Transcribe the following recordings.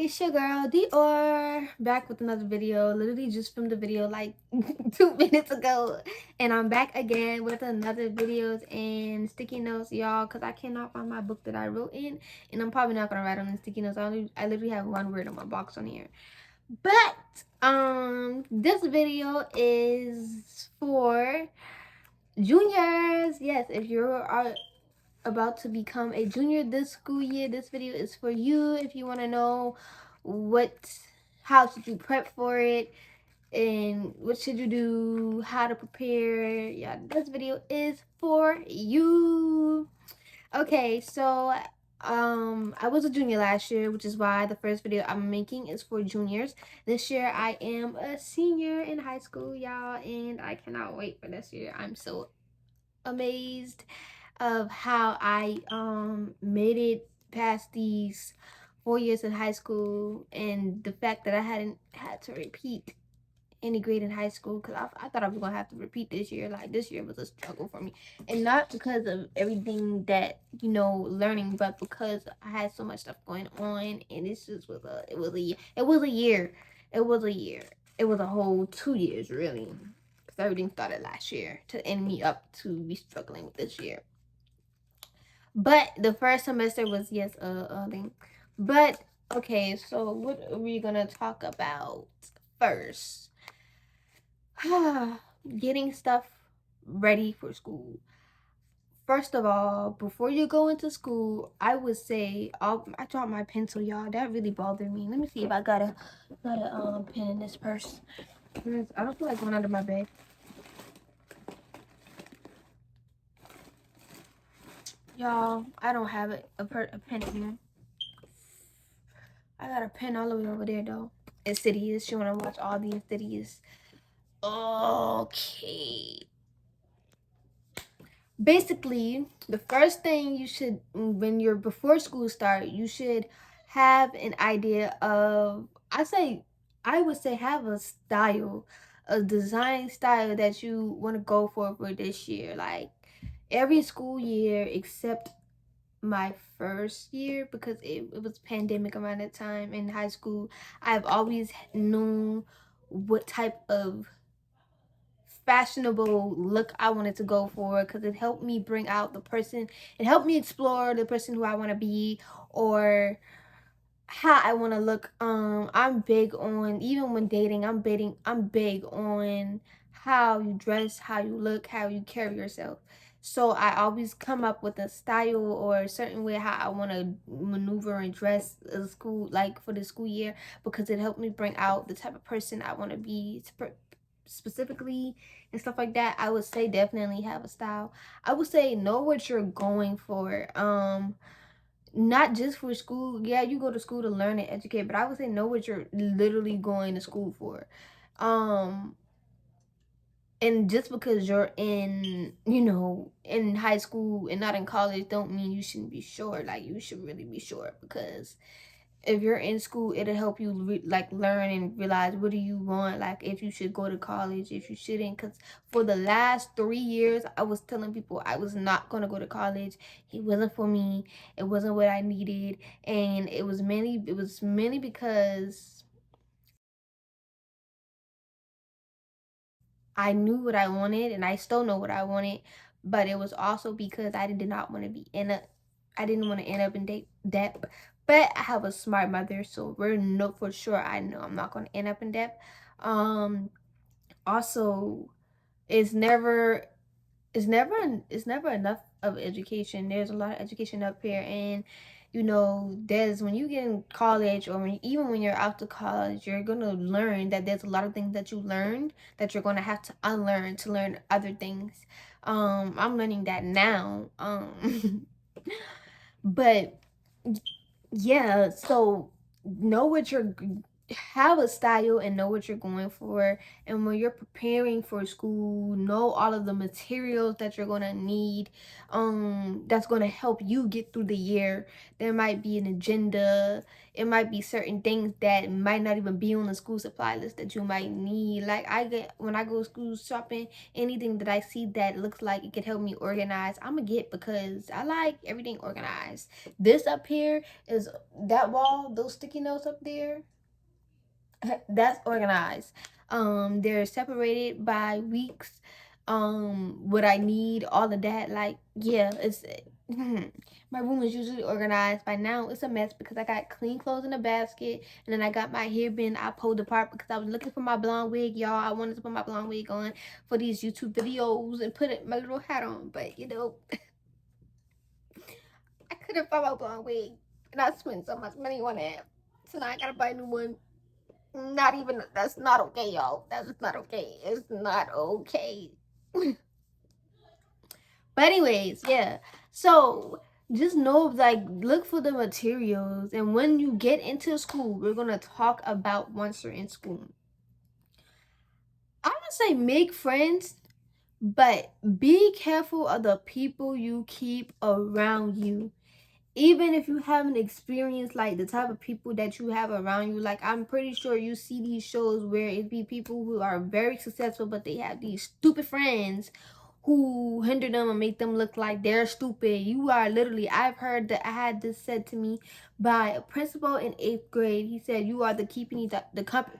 It's your girl Dior back with another video. Literally just filmed the video like 2 minutes ago, and I'm back again with another videos and sticky notes, y'all, because I cannot find my book that I wrote in, and I'm probably not gonna write on the sticky notes. I literally have one word on my box on here. But this video is for juniors. Yes, if you are about to become a junior this school year, this video is for you. If you want to know how should you prep for it and what should you do, how to prepare, yeah, this video is for you. Okay, so I was a junior last year, which is why the first video I'm making is for juniors. This year I am a senior in high school, y'all, and I cannot wait for this year. I'm so amazed of how I made it past these 4 years in high school, and the fact that I hadn't had to repeat any grade in high school, because I thought I was gonna have to repeat this year. Like, this year was a struggle for me, and not because of everything that learning, but because I had so much stuff going on, and this just was a it was a year. It was a whole 2 years, really, because everything started last year to end me up to be struggling with this year. But the first semester was, yes, thing. But okay, so what are we gonna talk about first? Getting stuff ready for school. First of all, before you go into school, I would say, I dropped my pencil, y'all. That really bothered me. Let me see if I got a pen in this purse. I don't feel like going under my bed. Y'all, I don't have a pen here. I got a pen all the way over there, though. Insidious. You want to watch all the Insidious. Okay. Basically, the first thing you should, when you're before school start, you should have an idea of, I would say have a style, a design style that you want to go for this year. Like, every school year except my first year, because it was pandemic around that time in high school, I've always known what type of fashionable look I wanted to go for, because it helped me bring out the person, it helped me explore the person who I want to be, or how I want to look. I'm big on, even when dating, I'm big on how you dress, how you look, how you carry yourself. So I always come up with a style or a certain way how I want to maneuver and dress in school, like for the school year, because it helped me bring out the type of person I want to be specifically and stuff like that. I would say definitely have a style. I would say know what you're going for. Not just for school. Yeah, you go to school to learn and educate, but I would say know what you're literally going to school for. And just because you're in high school and not in college don't mean you shouldn't be sure. Like, you should really be sure, because if you're in school, it'll help you learn and realize what do you want, like if you should go to college, if you shouldn't. Because for the last 3 years, I was telling people I was not going to go to college. It wasn't for me. It wasn't what I needed. And it was mainly because I knew what I wanted, and I still know what I wanted, but it was also because I did not want to be I didn't want to end up in debt. But I have a smart mother, so for sure I know I'm not going to end up in debt. Also, it's never it's never enough of education. There's a lot of education up here, and there's, when you get in college, or even when you're out to college, you're gonna learn that there's a lot of things that you learned that you're gonna have to unlearn to learn other things. I'm learning that now. But yeah, so know what you're have a style and know what you're going for. And when you're preparing for school, know all of the materials that you're gonna need, that's gonna help you get through the year. There might be an agenda, it might be certain things that might not even be on the school supply list that you might need. Like I get, when I go school shopping, anything that I see that looks like it could help me organize, I'm gonna get, because I like everything organized. This up here is that wall, those sticky notes up there, that's organized. They're separated by weeks. What I need, all of that. Like, yeah, it's my room is usually organized. By now it's a mess because I got clean clothes in a basket, and then I got my hairband I pulled apart because I was looking for my blonde wig, y'all. I wanted to put my blonde wig on for these YouTube videos and put my little hat on, but you know, I couldn't find my blonde wig, and I spent so much money on it, so now I gotta buy a new one. Not even, that's not okay, y'all. That's not okay. It's not okay. But anyways, yeah. So just know, like, look for the materials, and when you get into school, we're gonna talk about once you're in school. I would say make friends, but be careful of the people you keep around you. Even if you haven't experienced like the type of people that you have around you, like I'm pretty sure you see these shows where it be people who are very successful, but they have these stupid friends who hinder them and make them look like they're stupid. You are literally, I've heard that, I had this said to me by a principal in 8th grade. He said, you are the keeping the company.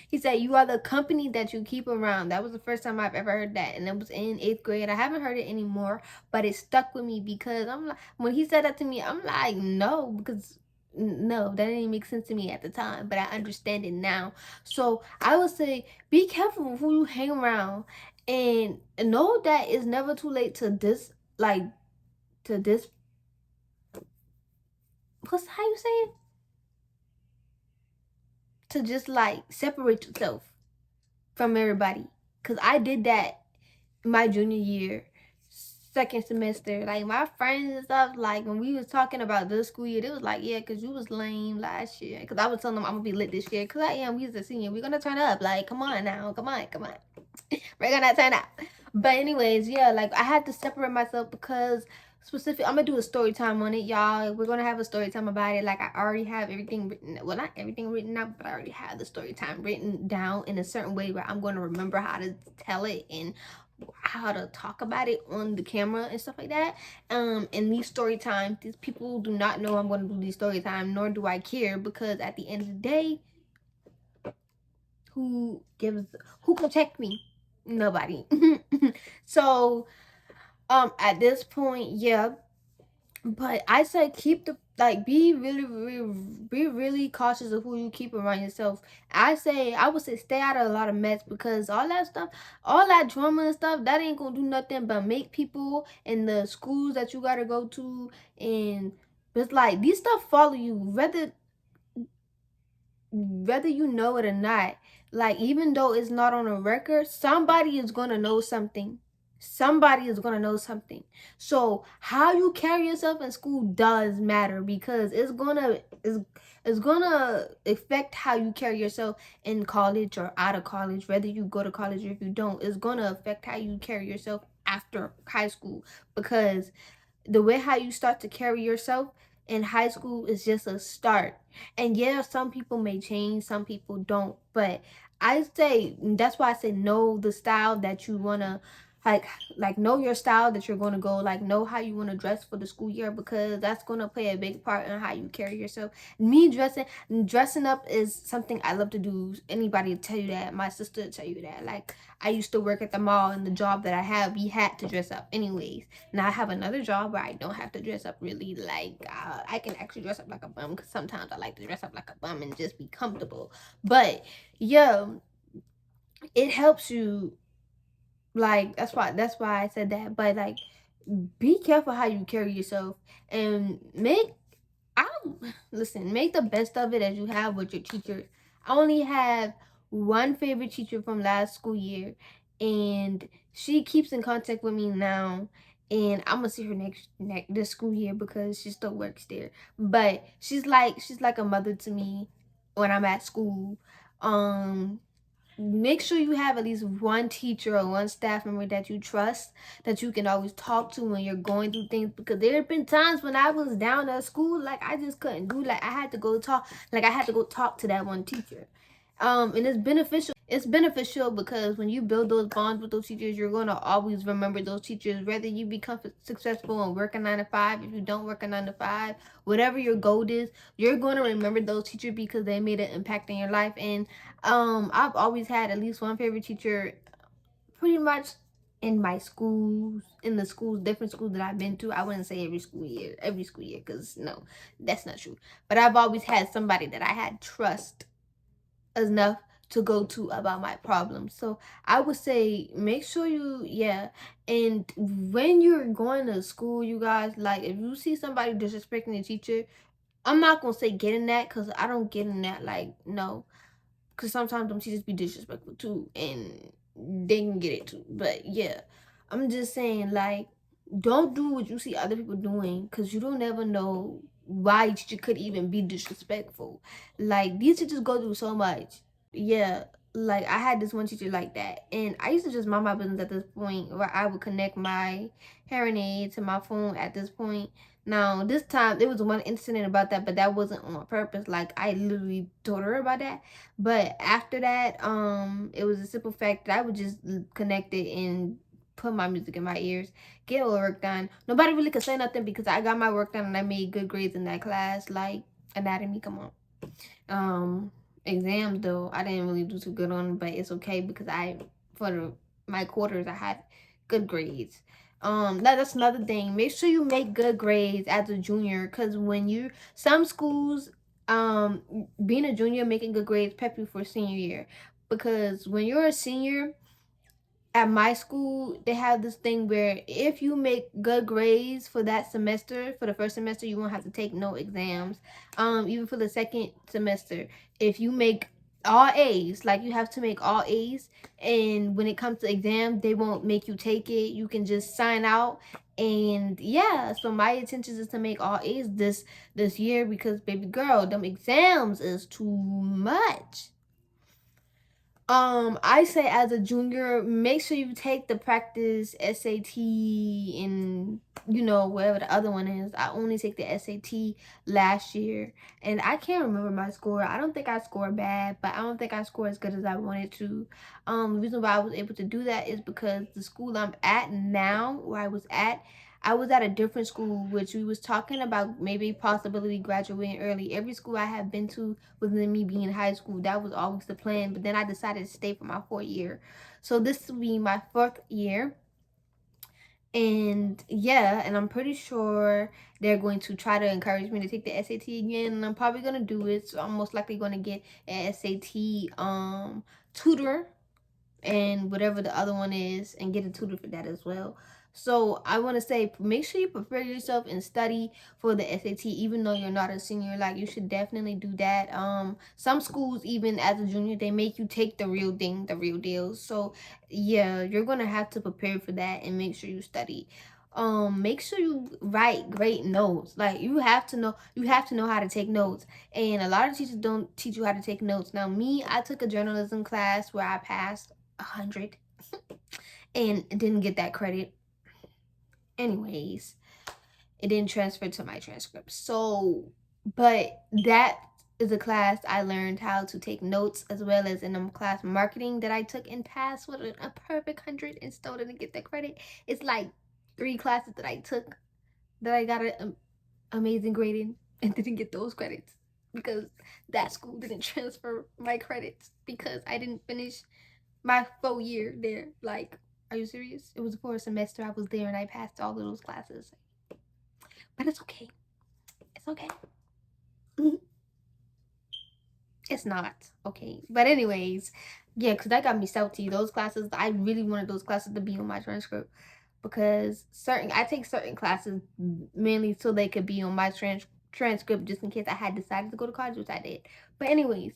He said, you are the company that you keep around. That was the first time I've ever heard that, and it was in 8th grade. I haven't heard it anymore, but it stuck with me because I'm like, when he said that to me, I'm like, no, because no, that didn't make sense to me at the time, but I understand it now. So I would say, be careful who you hang around, and know that it's never too late to like, to what's how you say it? To just like separate yourself from everybody. Cause I did that my junior year, second semester. Like my friends and stuff, like when we was talking about this school year, it was like, yeah, cause you was lame last year. Cause I was telling them I'm gonna be lit this year. Cause I am. We was a senior. We're gonna turn up. Like, come on now, come on, come on. We're gonna turn up. But anyways, yeah, like I had to separate myself because specific, I'm gonna do a story time on it, y'all. We're gonna have a story time about it. Like I already have everything written, well, not everything written out, but I already have the story time written down in a certain way where I'm gonna remember how to tell it and how to talk about it on the camera and stuff like that. In these story times, these people do not know I'm gonna do these story time, nor do I care, because at the end of the day, who protect me? Nobody. So at this point, yeah, but I say keep the, like, be really cautious of who you keep around yourself. I would say stay out of a lot of mess, because all that stuff, all that drama and stuff, that ain't gonna do nothing but make people in the schools that you gotta go to, and it's like these stuff follow you whether you know it or not. Like, even though it's not on a record, somebody is gonna know something. Somebody is gonna know something. So how you carry yourself in school does matter, because it's gonna affect how you carry yourself in college or out of college. Whether you go to college or if you don't, it's gonna affect how you carry yourself after high school, because the way how you start to carry yourself in high school is just a start. And yeah, some people may change, some people don't, but I say, that's why I say know the style that you want to, like know your style that you're going to go, like know how you want to dress for the school year, because that's going to play a big part in how you carry yourself. Me dressing up is something I love to do. Anybody tell you that, my sister tell you that. Like, I used to work at the mall, and the job that I have, we had to dress up anyways. Now I have another job where I don't have to dress up really. Like, I can actually dress up like a bum, because sometimes I like to dress up like a bum and just be comfortable. But yeah, it helps you. Like, that's why I said that. But like, be careful how you carry yourself, and I make the best of it as you have with your teachers. I only have one favorite teacher from last school year, and she keeps in contact with me now. And I'm gonna see her next this school year because she still works there. But she's like a mother to me. when I'm at school. Make sure you have at least one teacher or one staff member that you trust, that you can always talk to when you're going through things, because there have been times when I was down at school, like I just couldn't do, like I had to go talk, like I had to go talk to that one teacher. And it's beneficial because when you build those bonds with those teachers, you're going to always remember those teachers, whether you become successful and work a 9 to 5, if you don't work a 9 to 5, whatever your goal is, you're going to remember those teachers because they made an impact in your life. And I've always had at least one favorite teacher, pretty much in my schools, in the schools, different schools that I've been to. I wouldn't say every school year, because no, that's not true. But I've always had somebody that I had trust enough to go to about my problems. So I would say make sure you, yeah. And when you're going to school, you guys, like if you see somebody disrespecting the teacher, I'm not gonna say get in that, because I don't get in that, like, no, because sometimes them teachers be disrespectful too, and they can get it too. But yeah, I'm just saying, like, don't do what you see other people doing, because you don't ever know why a teacher could even be disrespectful. Like, these teachers go through so much. Yeah, like I had this one teacher like that, and I used to just mind my business at this point, where I would connect my hearing aid to my phone at this point. Now, this time there was one incident about that, but that wasn't on purpose. Like, I literally told her about that. But after that, it was a simple fact that I would just connect it and put my music in my ears, get all the work done. Nobody really could say nothing because I got my work done and I made good grades in that class. Like anatomy, come on. Exams though, I didn't really do too good on, but it's okay because my quarters I had good grades. That's another thing. Make sure you make good grades as a junior, because when you some schools, being a junior, making good grades prep you for senior year, because when you're a senior, at my school, they have this thing where if you make good grades for that semester, for the first semester, you won't have to take no exams. Even for the second semester, if you make all A's, like you have to make all A's, and when it comes to exam, they won't make you take it. You can just sign out. And yeah, so my intention is to make all A's this year, because baby girl, them exams is too much. I say as a junior, make sure you take the practice SAT and whatever the other one is. I only take the SAT last year, and I can't remember my score. I don't think I scored bad, but I don't think I scored as good as I wanted to. The reason why I was able to do that is because the school I'm at now, where I was at a different school, which we was talking about maybe possibility graduating early. Every school I have been to within me being in high school, that was always the plan. But then I decided to stay for my 4th year. So this will be my 4th year. And yeah, and I'm pretty sure they're going to try to encourage me to take the SAT again. And I'm probably going to do it. So I'm most likely going to get an SAT tutor and whatever the other one is, and get a tutor for that as well. So I want to say, make sure you prepare yourself and study for the SAT, even though you're not a senior. Like, you should definitely do that. Some schools, even as a junior, they make you take the real thing, the real deal. So yeah, you're gonna have to prepare for that and make sure you study. Make sure you write great notes. Like, you have to know how to take notes, and a lot of teachers don't teach you how to take notes. Now me, I took a journalism class where I passed 100 and didn't get that credit. Anyways, it didn't transfer to my transcript. So, but that is a class I learned how to take notes, as well as in a class marketing that I took and passed with a perfect 100 and still didn't get that credit. It's like 3 classes that I took that I got an amazing grade in and didn't get those credits because that school didn't transfer my credits because I didn't finish my 4th year there. Like, are you serious? It was for a semester I was there and I passed all of those classes. But it's okay. It's okay. It's not okay. But anyways, yeah, because that got me salty. Those classes, I really wanted those classes to be on my transcript, because I take certain classes mainly so they could be on my transcript, just in case I had decided to go to college, which I did. But anyways,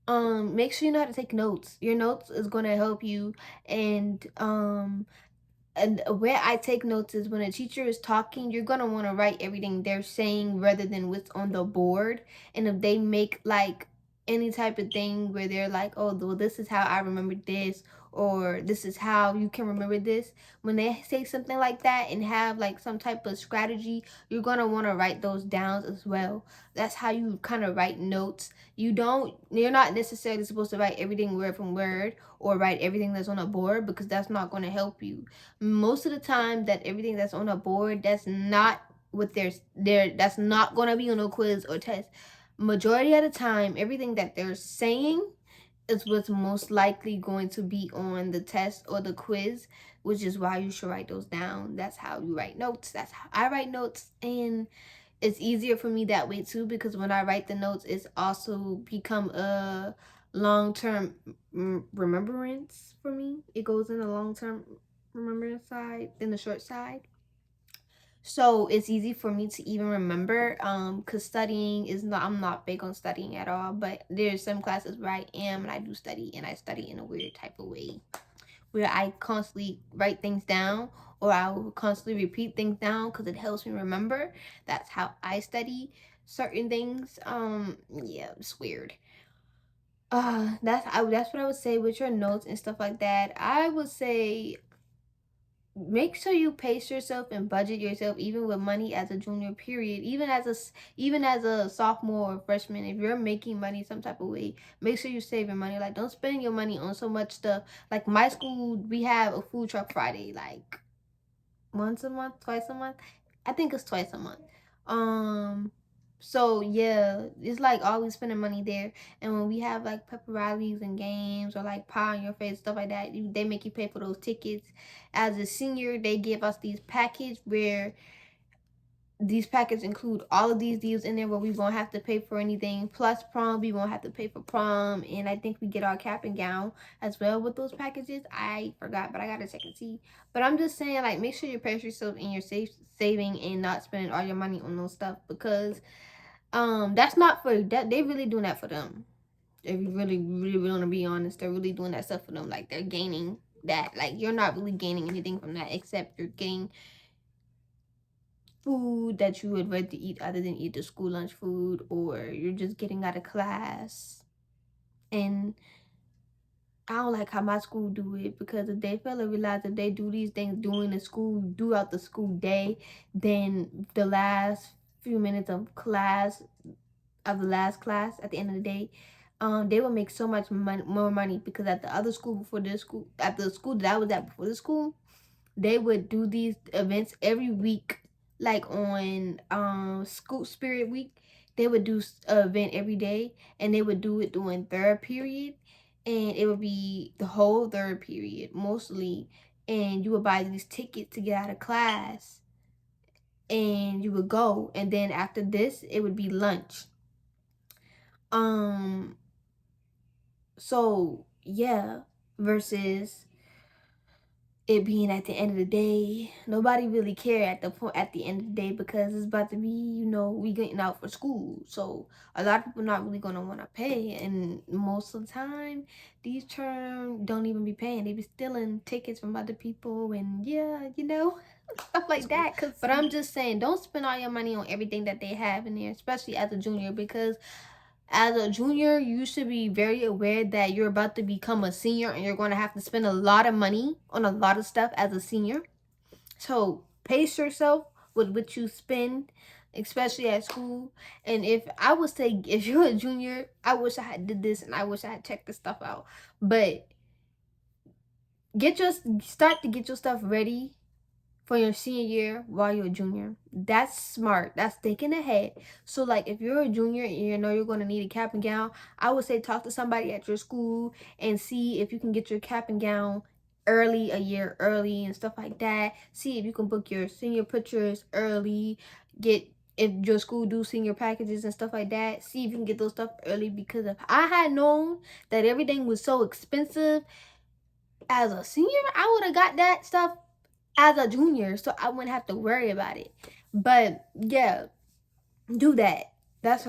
make sure you know how to take notes. Your notes is gonna help you. And where I take notes is when a teacher is talking, you're gonna want to write everything they're saying rather than what's on the board. And if they make like any type of thing where they're like, oh, well, this is how I remember this, or this is how you can remember this. When they say something like that and have like some type of strategy, you're gonna want to write those down as well. That's how you kind of write notes. You're not necessarily supposed to write everything word from word or write everything that's on a board, because that's not going to help you. Most of the time, that everything that's on a board, that's not what that's not going to be on a quiz or test. Majority of the time, everything that they're saying is what's most likely going to be on the test or the quiz, which is why you should write those down. That's how you write notes. That's how I write notes, and it's easier for me that way too, because when I write the notes, it's also become a long-term remembrance for me. It goes in the long-term remembrance side than the short side. So it's easy for me to even remember, because studying is not, I'm not big on studying at all, but there's some classes where I am and I do study, and I study in a weird type of way where I constantly write things down, or I will constantly repeat things down because it helps me remember. That's how I study certain things. Yeah, it's weird. That's what I would say with your notes and stuff like that. I would say make sure you pace yourself and budget yourself, even with money as a junior period, even as a sophomore or freshman. If you're making money some type of way, make sure you save your money. Like, don't spend your money on so much stuff. Like my school, we have a food truck Friday, like once a month, twice a month. I think it's twice a month. So yeah, it's like always spending money there. And when we have like pepper rallies and games, or like pie on your face, stuff like that, they make you pay for those tickets. As a senior, they give us these packages where these packets include all of these deals in there, where we won't have to pay for anything. Plus prom, we won't have to pay for prom, and I think we get our cap and gown as well with those packages. I forgot, but I gotta check and see. But I'm just saying, like, make sure you press yourself in your saving and not spending all your money on those stuff, because that's not for that. They really doing that for them. If you really want to be honest, they're really doing that stuff for them. Like, they're gaining that. Like, you're not really gaining anything from that, except you're getting food that you would rather eat other than eat the school lunch food, or you're just getting out of class. And I don't like how my school do it, because if they fail to realize that they do these things during the school, throughout the school day, then the last few minutes of class, of the last class at the end of the day, they will make so much more money, because at the other school before this school, at the school that I was at before the school, they would do these events every week, like on school spirit week. They would do an event every day, and they would do it during third period, and it would be the whole third period mostly, and you would buy these tickets to get out of class, and you would go, and then after this it would be lunch. So yeah, versus it being at the end of the day, nobody really care at the end of the day, because it's about to be, we getting out for school. So a lot of people not really gonna want to pay, and most of the time these terms don't even be paying. They be stealing tickets from other people, and yeah, stuff like that. But I'm just saying, don't spend all your money on everything that they have in there, especially as a junior, because as a junior, you should be very aware that you're about to become a senior, and you're going to have to spend a lot of money on a lot of stuff as a senior. So pace yourself with what you spend, especially at school. And if you're a junior, I wish I had did this, and I wish I had checked this stuff out. But start to get your stuff ready for your senior year while you're a junior. That's smart. That's thinking ahead. So like, if you're a junior and you know you're going to need a cap and gown, I would say talk to somebody at your school and see if you can get your cap and gown early, a year early, and stuff like that. See if you can book your senior pictures early. If your school do senior packages and stuff like that, see if you can get those stuff early, because if I had known that everything was so expensive as a senior, I would have got that stuff as a junior, so I wouldn't have to worry about it. But yeah, do that. That's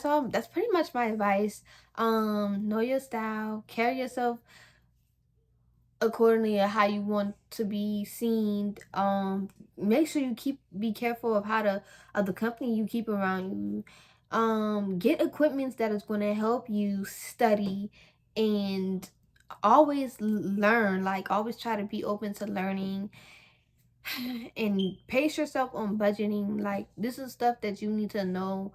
all. That's pretty much my advice. Know your style, carry yourself accordingly to how you want to be seen. Make sure you be careful of the company you keep around you. Get equipments that is going to help you study, and always learn. Like, always try to be open to learning, and pace yourself on budgeting. Like, this is stuff that you need to know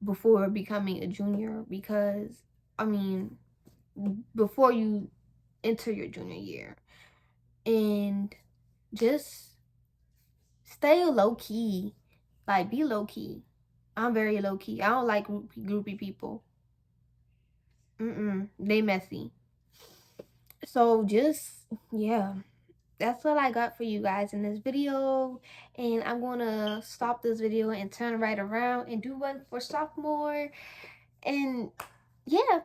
before becoming a junior, because I mean, before you enter your junior year. And just stay low key. Like, be low key. I'm very low key. I don't like groupie people. They messy. So just, yeah, that's what I got for you guys in this video. And I'm gonna stop this video and turn right around and do one for sophomore. And yeah,